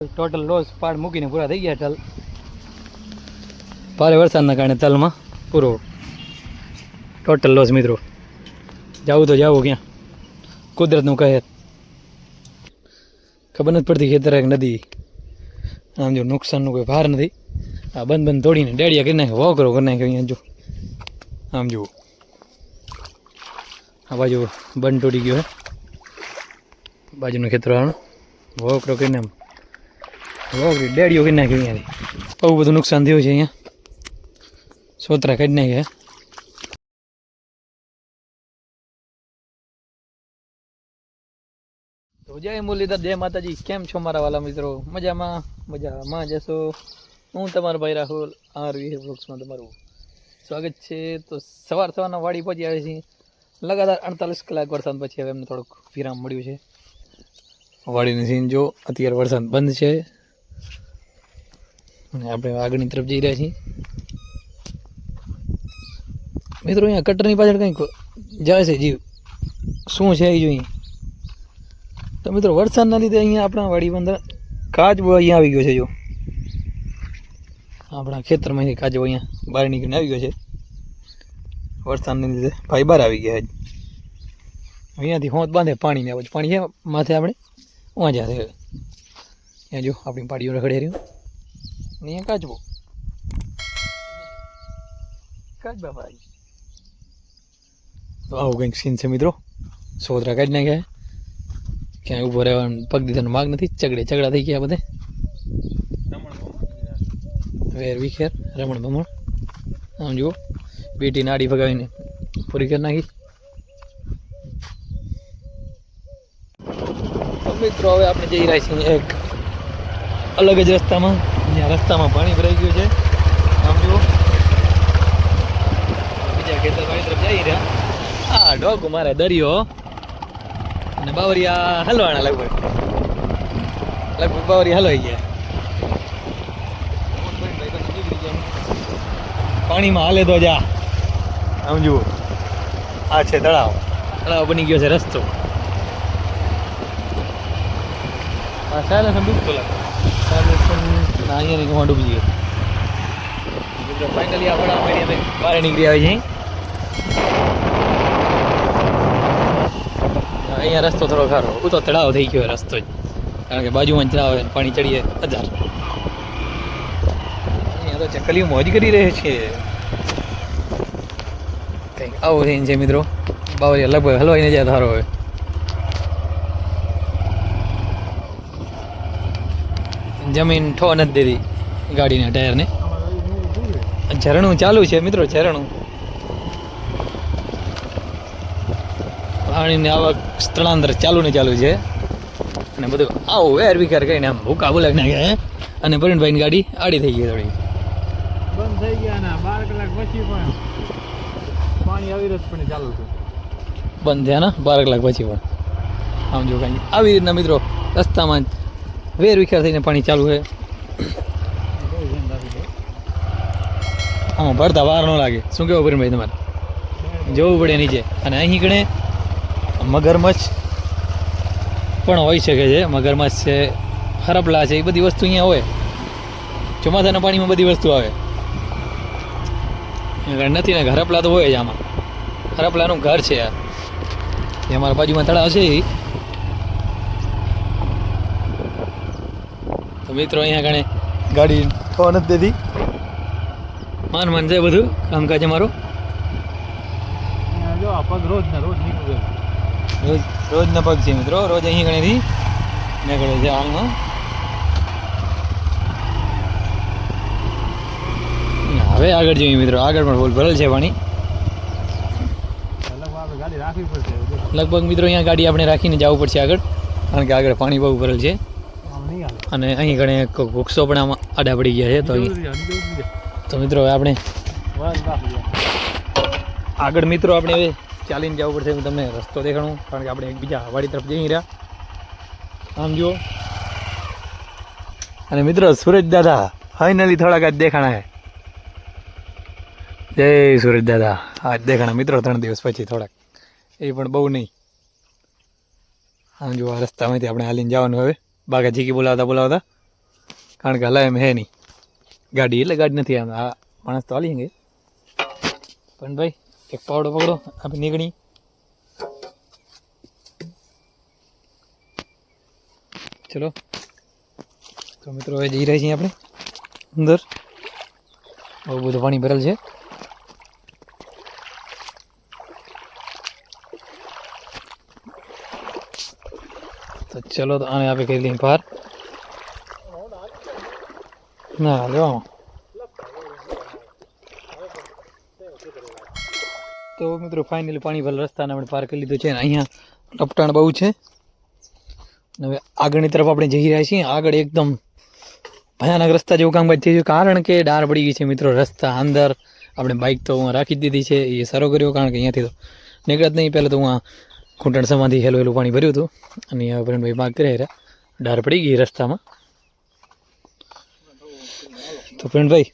Total loss પાડ મૂકીને પૂરા થઈ ગયા તલ. ભારે વરસાદના કારણે તલમાં પૂરો ટોટલ લોસ. મિત્રો જાવું તો જાવું ક્યાં? કુદરતનું કહે ખબર નથી પડતી. ખેતર એક નદી, આમ જો નુકસાનનું કોઈ ભાર નથી. આ બંધ તોડીને ડેડિયા કરી નાખે, વોકરો કરી નાખ્યો અહીંયા. જો આમ જુઓ, આ બાજુ બંધ તોડી ગયો હે, બાજુનું ખેતરવાળાનું વોકરો કરીને આમ વોકરી ડેડીઓ કરી નાખ્યો અહીંયાથી. બહુ બધું નુકસાન થયું છે અહીંયા, સોતરા કાઢી નાખ્યા. તો જય મુરલીધર, જય માતાજી. કેમ છો મારા વાલા મિત્રો? મજામાં જશો. હું તમારો ભાઈ રાહુલ આરવી બ્લોગ્સમાં તમારું સ્વાગત છે. તો સવારના વાડી પહોંચી આવે છે. લગાતાર 48 કલાક વરસાદ પછી હવે એમને થોડુંક વિરામ મળ્યું છે. વાડીની સીન જો, અત્યારે વરસાદ બંધ છે અને આપણે આગળની તરફ જઈ રહ્યા છીએ. મિત્રો અહીંયા કટરની પાછળ કંઈક જાય છે જીવ, શું છે એ જોઈએ. તો મિત્રો વરસાદના લીધે અહીંયા આપણા વાડી અંદર કાચબો અહીંયા આવી ગયો છે. જો આપણા ખેતરમાંથી કાચબો અહીંયા બહાર નીકળીને આવી ગયો છે. વરસાદને લીધે ભાઈ બહાર આવી ગયા. અહીંયાથી હોંત બાંધે પાણીને આવે. પાણી છે માથે, આપણે વાંચ્યા છે. અહીંયા જો આપણી પાડીઓ રખડે રહ્યું, અહીંયા કાચબો ભાઈ. તો આવું કંઈક સીન છે મિત્રો. સોતરા કાઢી નાખ્યા, ક્યાંય ઊભો રહેવાનું પગ દીધાનો માગ નથી. ચગડા થઈ ગયા બધે, વેર વિખેર રમણ ભમણ. આમ જુઓ, બેટી નાડી ભગાવીને પૂરી કરી નાખી. મિત્રો હવે આપણે જઈ રહ્યા છીએ એક અલગ જ રસ્તામાં, જ્યાં રસ્તામાં પાણી ભરાઈ ગયું છે. આમ જુઓ, બીજા ખેતર પાણી તરફ જઈ રહ્યા. આ ડોગ મારે દરિયો અને બાવરિયા હલવાના લગભગ બાવરિયા હલવાઈ ગયા. પાણીમાં હાલે તો જા. આમ જુઓ, આ છે તળાવ બની ગયો છે રસ્તો. હા સાયલેન્સ ડૂબતો લાગે, અહીંયા નહીં ડૂબી ગયો. ફાઇનલી આપણે બહાર નીકળી આવી છે. અહીંયા રસ્તો થોડો ખારો, તો તળાવ થઈ ગયો રસ્તો જ, કારણ કે બાજુમાં જ તળાવ પાણી ચડીએ 1000. અહીંયા તો ચકલીઓ મોજ કરી રહે છે. કંઈક આવો સીન છે મિત્રો. બાવરિયા લગભગ હલવાઈને જાય ધારો. હવે જમીન ઠો નથી દેતી ગાડીના ટાયરને. ઝરણું ચાલુ છે મિત્રો, ઝરણું. પાણીની આવક સ્થળાંતર ચાલુ છે અને બધું આવું વેર વિખેર કરીને આમ ભૂકા બોલાવી નાખ્યા. અને પરિણભાઈની ગાડી આડી થઈ ગઈ, થોડી બંધ થઈ ગયા. 12 કલાક પછી પણ પાણી આવી રહ્યું પણ ચાલુ છે. બંધ થયા ને 12 કલાક પછી પણ. આમ જો કાંઈ આવી રીતના મિત્રો રસ્તામાં વેર વિખેર થઈને પાણી ચાલુ છે. આમાં ભરતા વાર ન લાગે. શું કહેવું પરિણભાઈ તમારે? જોવું પડે નીચે. અને અહીં ગણે મગરમચ્છ પણ હોઈ શકે છે. મગરમચ્છ છે, હરપલા છે, એ બધી વસ્તુ અહીંયા હોય. ચોમાસાના પાણીમાં બધી વસ્તુ આવે. નથી ને હરપલા તો હોય જ આમાં. હરપલાનું ઘર છે આ. એ અમારા બાજુમાં તળાવ છે. તો મિત્રો અહીંયા કણે ગાડી થવા નથી દેતી. માન છે બધું કામકાજ અમારું. જો આ પગ રોજ નીકળે, રોજના પગ છે મિત્રો. રોજ અહીં ગણેથી નીકળે છે હાલમાં. હવે આગળ જોઈએ મિત્રો, આગળ પણ ફૂલ ભરેલ છે પાણી. લગભગ મિત્રો અહીંયા ગાડી આપણે રાખીને જવું પડશે આગળ, કારણ કે આગળ પાણી બહુ ભરેલ છે. અને અહીં ઘણે વૃક્ષો પણ આમાં આડા પડી ગયા છે. તો મિત્રો હવે આપણે આગળ મિત્રો આપણે હવે ચાલીને જવું પડશે. હું તમને રસ્તો દેખાડું, કારણ કે આપણે એકબીજા વાડી તરફ જઈ રહ્યા. આમ જુઓ. અને મિત્રો સુરજ દાદા ફાઇનલી થોડાક આજ દેખાણા હે. જય સુરજ દાદા. આજ દેખાણા મિત્રો 3 દિવસ પછી થોડાક, એ પણ બહુ નહીં. આમ જુઓ, આ રસ્તામાંથી આપણે હાલીને જવાનું હવે. બાગા જીકી બોલાવતા કારણ કે હલાય એમ હે નહીં ગાડી, એટલે ગાડી નથી આમ આ માણસ તો હાલી ગઈ. પણ ભાઈ એક પાવડો પકડો, આપણે નીકળી. ચલો તો મિત્રો હવે જઈ રહ્યા છીએ આપણે અંદર. બહુ બધું પાણી ભરેલ છે. તો ચલો તો આને આપણે કરી લઈએ પાર. ના લો તો મિત્રો ફાઇનલી પાણી ભરેલ રસ્તાને આપણે પાર કરી લીધો છે. અહીંયા લપટાણ બહુ છે. હવે આગળની તરફ આપણે જઈ રહ્યા છીએ. આગળ એકદમ ભયાનક રસ્તા જેવું કામકાજ થઈ ગયું, કારણ કે ડાર પડી ગઈ છે મિત્રો રસ્તા અંદર. આપણે બાઇક તો રાખી દીધી છે, એ સારો કર્યો, કારણ કે અહીંયાથી તો નીકળત નહીં. પહેલાં તો હું ઘૂંટણ સમાથી હેલું પાણી ભર્યું હતું, અને અહીંયા ભાઈ માગ કર્યા રહ્યા, ડાર પડી ગઈ રસ્તામાં. તો ભાઈ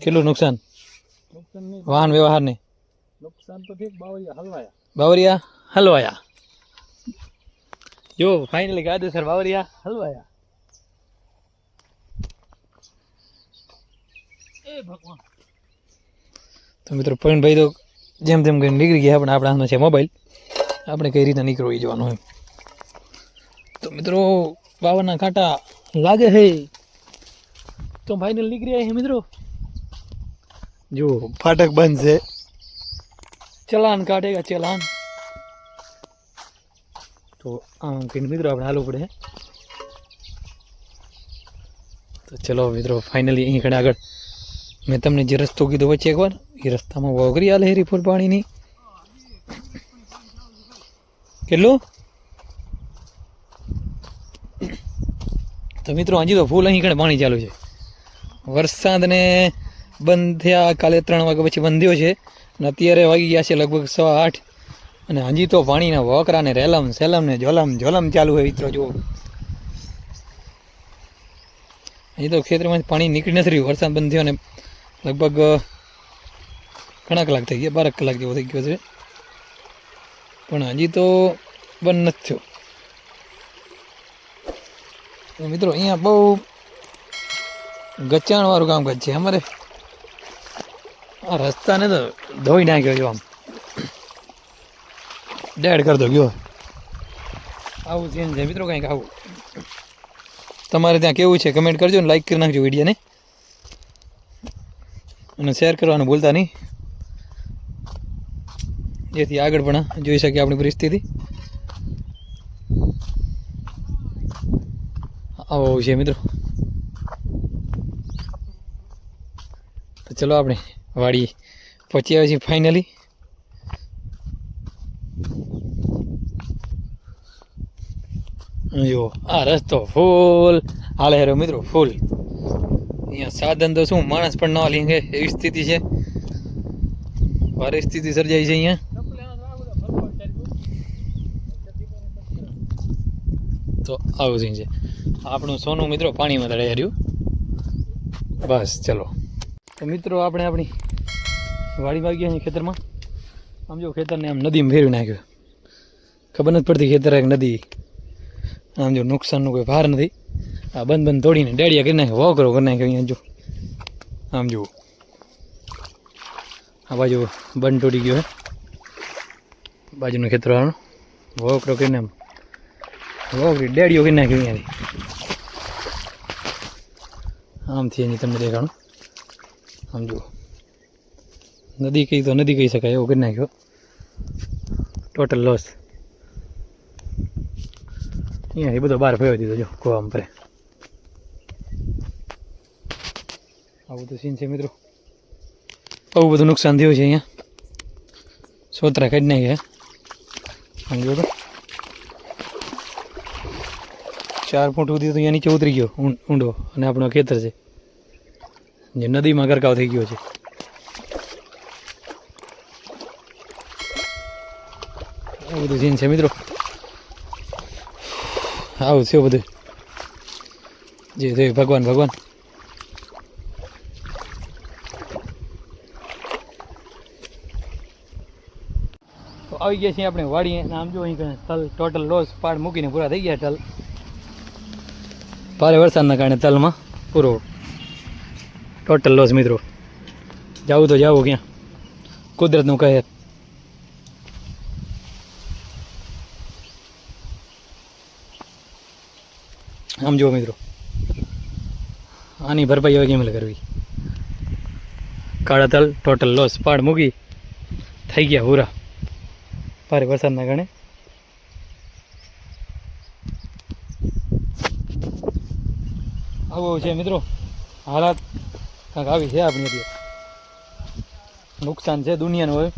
કેટલું નુકસાન વાહન વ્યવહારને? નુકસાન તો ઠીક, બાવરિયા હલવાયા. જો ફાઇનલી કાયદેસર બાવરિયા હલવાયા. તો મિત્રો પ્રવીણભાઈ તો જેમ તેમ કરીને નીકળી ગયા. આપણે આપણા હાથમાં છે મોબાઈલ, આપણે કઈ રીતે નીકળવું જવાનું હોય. તો મિત્રો બાવરના કાંટા લાગે છે, તો ફાઇનલ નીકળી આવ્યા છે મિત્રો. જો ફાટક બંધ છે, ચલાન કાઢેગા ચલાન. તો આમ કહીને મિત્રો આપણે હાલવું પડે. તો ચલો મિત્રો ફાઇનલી અહીં કણે આગળ મેં તમને જે રસ્તો કીધો વચ્ચે એકવાર, એ રસ્તામાં વોગરી આલે હેરી ફૂલ પાણીની. કેટલું? તો મિત્રો હજી તો ફૂલ અહીં કણે પાણી ચાલુ છે. વરસાદને બંધ થયા કાલે 3 વાગ્યા પછી બંધ થયો છે, અને અત્યારે વાગી ગયા છે લગભગ 8:15, અને હજી તો પાણીના વોકરા ને રેલમ સેલમ ને જોલમ ચાલુ હોય મિત્રો. જુઓ હજી તો ખેતરમાંથી પાણી નીકળી નથી રહ્યું. વરસાદ બંધ થયો ને લગભગ ઘણા કલાક થઈ ગયા, 12 કલાક જેવો થઈ ગયો છે, પણ હજી તો બંધ નથી થયો. મિત્રો અહીંયા બહુ ગચાણવાળું કામકાજ છે અમારે. આ રસ્તાને તો ધોઈ નાખ્યો જો, આમ ડેડ કરતો ગયો. આવું સીન છે મિત્રો, કંઈક આવું. તમારે ત્યાં કેવું છે કમેન્ટ કરજો ને લાઈક કરી નાખજો વિડીયોને, અને શેર કરવાનું ભૂલતા નહીં, જેથી આગળ પણ જોઈ શકીએ આપણી પરિસ્થિતિ. આવો છે મિત્રો. તો ચલો આપણે વાડી પહોંચી આવ્યા છીએ ફાઇનલી. જો આ રસ્તો ફૂલ હાલે હેરો મિત્રો, ફૂલ. અહીંયા સાધન તો શું માણસ પણ ન હાલી શકે એવી સ્થિતિ છે, પરિસ્થિતિ સર્જાઈ છે અહીંયા. તો આવું સીન છે. આપણું સોનું મિત્રો પાણીમાં તળાઈ હાર્યું. બસ ચલો તો મિત્રો આપણે આપણી વાડીમાં ગયા છીએ ખેતરમાં. આમ જો ખેતરને આમ નદીમાં ફેરવી નાખ્યું, ખબર નથી પડતી ખેતર એક નદી. આમ જો નુકસાનનું કોઈ ભાર નથી. આ બંધ તોડીને ડેડિયા કરી નાખ્યો, વોકરો કરી નાખ્યો. અહીંયા જો આમ જુઓ, આ બાજુ બંધ તોડી ગયો હે, બાજુનું ખેતર વાળાનો વોકરો કરીને આમ વોકરી ડેડિયો કરી નાખ્યો અહીંયાથી. આમથી અહીં તમને દેખાણું. આમ જુઓ, નદી કહી તો નદી કહી શકાય એવો કરી નાખ્યો. Total loss. અહીંયા એ બધો બહાર ફેરવી દીધો જો ગોવામાં પરે. આવું તો સીન છે મિત્રો. બહુ બધું નુકસાન થયું છે અહીંયા. સોતરા કાઢી નાખ્યા સમજો તો. 4 ફૂટ સુધી તો અહીંયા નીચે ઉતરી ગયો ઊંડો, અને આપણો ખેતર છે જે નદીમાં ગરકાવ થઈ ગયો છે. આવું બધું સીન છે મિત્રો. આવું છે બધું જે થયું. ભગવાન તો આવી ગયા છીએ આપણે વાડીએ. આમ જો અહીં તલ ટોટલ લોસ પાડ મૂકીને પૂરા થઈ ગયા તલ. ભારે વરસાદના કારણે તલમાં પૂરો ટોટલ લોસ મિત્રો. જાવું તો જાવું ક્યાં, કુદરતનું કહે. આમ જુઓ મિત્રો, આની ભરપાઈ હવે કેમ કરવી. કાળા તલ ટોટલ લોસ, પાડ મૂકી થઈ ગયા પૂરા ભારે વરસાદના કારણે. આવું છે મિત્રો હાલાત, કાંઈક આવી છે આપણી અત્યારે. નુકસાન છે દુનિયાનું. હવે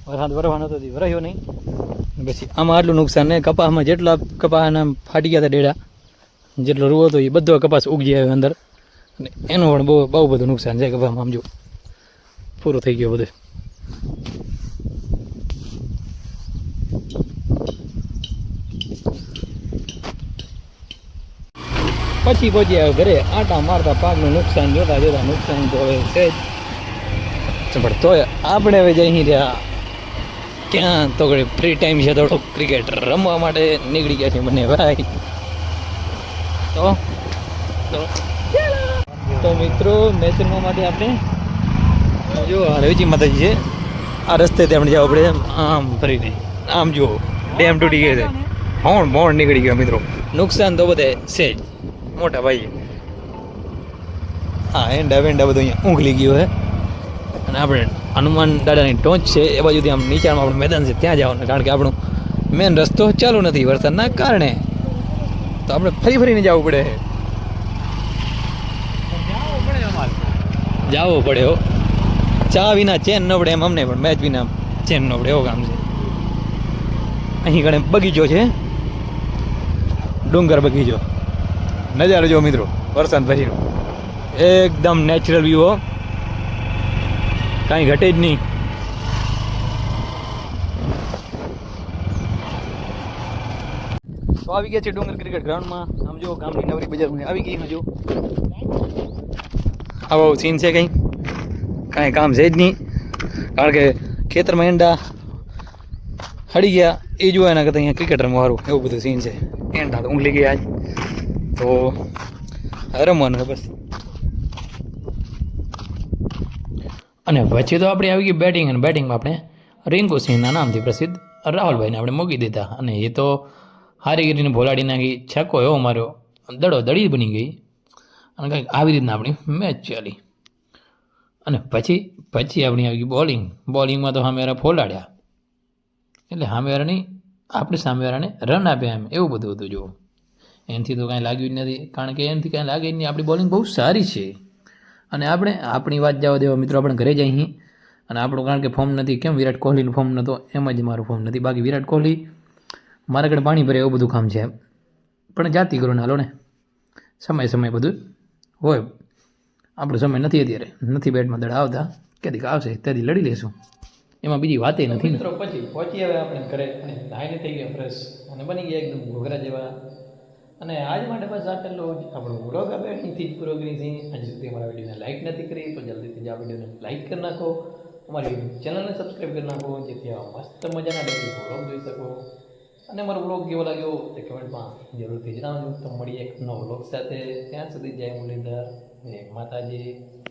વરસાદ વરવાનો તો વરાયો નહીં. પછી આમાં આટલું નુકસાન ને કપાસમાં જેટલા કપાસના ફાટી ગયા હતા ડેડા, જેટલો રૂવો હતો એ બધો કપાસ ઉગી આવ્યો અંદર. અને એનું પણ બહુ બધું નુકસાન છે કપાસમાં. આમ જો પૂરું થઈ ગયું બધું. પછી પહોંચી આવ્યો ઘરે, આટા મારતા પાકનું નુકસાન જોતા જોતા. નુકસાન તો હવે છે જ, પણ તોય આપણે હવે જઈ રહ્યા ક્યાં તો ફ્રી ટાઈમ છે થોડુંક ક્રિકેટ રમવા માટે નીકળી ગયા છે બંને ભાઈ. તો મિત્રો મેચ રમવા માટે આપણે જો રવિજી માતાજી છે, આ રસ્તેથી આપણે જવું પડે આમ ફરીને. આમ જુઓ ડેમ તૂટી ગયો છે, મોણ નીકળી ગયો મિત્રો. નુકસાન તો બધે છે જ મોટા ભાઈ. હા એંડા વેંડા બધું અહીંયા ઊંઘલી ગયું છે. અને આપણે હનુમાન દાદાની ટોચ છે એ બાજુથી આમ નીચાણમાં આપણું મેદાન છે ત્યાં જવાનું, કારણ કે આપણું મેન રસ્તો ચાલુ નથી વરસાદના કારણે. તો આપણે ફરીને જવું પડે. જવું પડે હો, ચા વિના ચેન ન પડે એમ અમને, પણ મેચ વિના ચેન ન પડે એવો કામ છે. અહીં કણે બગીચો છે, ડુંગર બગીચો. નજારો જો મિત્રો વરસાદ પછીનો એકદમ નેચરલ વ્યૂ હો, કાંઈ ઘટે જ નહીં. તો આવી ગયા છે ડુંગર ક્રિકેટ ગ્રાઉન્ડમાં. આમ જો ગામની નવરી બજારમાં આવી ગઈ. હજુ આવો સીન છે, કાંઈ કામ છે જ નહીં, કારણ કે ખેતરમાં એંડા હળી ગયા એ જોવા એના કરતાં અહીંયા ક્રિકેટ રમવા સારું એવું બધું સીન છે. એંડા તો ઊંઘલી ગયા તો રમવાનું છે બસ. અને પછી તો આપણે આવી ગઈ બેટિંગ, અને બેટિંગમાં આપણે રિંકુ સિંહના નામથી પ્રસિદ્ધ રાહુલભાઈને આપણે મૂકી દીધા. અને એ તો હારી ગીરીને ભોલાડી નાખી, છક્કો એવો માર્યો, દડો દડી બની ગઈ. અને કંઈક આવી રીતના આપણી મેચ ચાલી. અને પછી આપણી આવી ગઈ બોલિંગમાં તો સામેવાળા ફોલાડ્યા, એટલે સામેવાળા નહીં આપણે સામેવાળાને રન આપ્યા એમ એવું બધું હતું. જુઓ એનાથી તો કાંઈ લાગ્યું જ નથી, કારણ કે એનાથી કાંઈ લાગે જ નહીં. આપણી બોલિંગ બહુ સારી છે. અને આપણે આપણી વાત જવા દેવા મિત્રો, આપણે ઘરે જઈ અહીં અને આપણું કારણ કે ફોર્મ નથી, કેમ વિરાટ કોહલીનું ફોર્મ નહોતો એમ જ મારું ફોર્મ નથી. બાકી વિરાટ કોહલી મારા ઘરે પાણી ભરે એવું બધું કામ છે, પણ જાતિ કરો ને હાલો ને, સમય બધું હોય. આપણો સમય નથી, અત્યારે નથી બેટમાં દડા આવતા, ક્યાંથી આવશે ત્યાંથી લડી લેશું, એમાં બીજી વાતે નથી. મિત્રો પછી પહોંચી આવે આપણે ઘરે અને નાઈને થઈ ગયા ફ્રેશ અને બની ગયા એકદમ ઘોઘરા જેવા. અને આજ માટે બસ આટલો જ આપણો વ્લોગ આપણે અહીંથી જ પૂરો કરી છે. હજી સુધી અમારા વિડીયોને લાઇક નથી કરી તો જલ્દીથી જ આ વિડીયોને લાઇક કરી નાખો, અમારી યુટ્યુબ ચેનલને સબસ્ક્રાઈબ કરી નાખો, જેથી આ મસ્ત મજાના ડેલી વ્લોગ જોઈ શકો. અને અમારો વ્લોગ કેવો લાગ્યો તે કમેન્ટમાં જરૂરથી જણાવજો. તો મળીએ એક નવો વ્લોગ સાથે, ત્યાં સુધી જય મુરલીધર, જય માતાજી.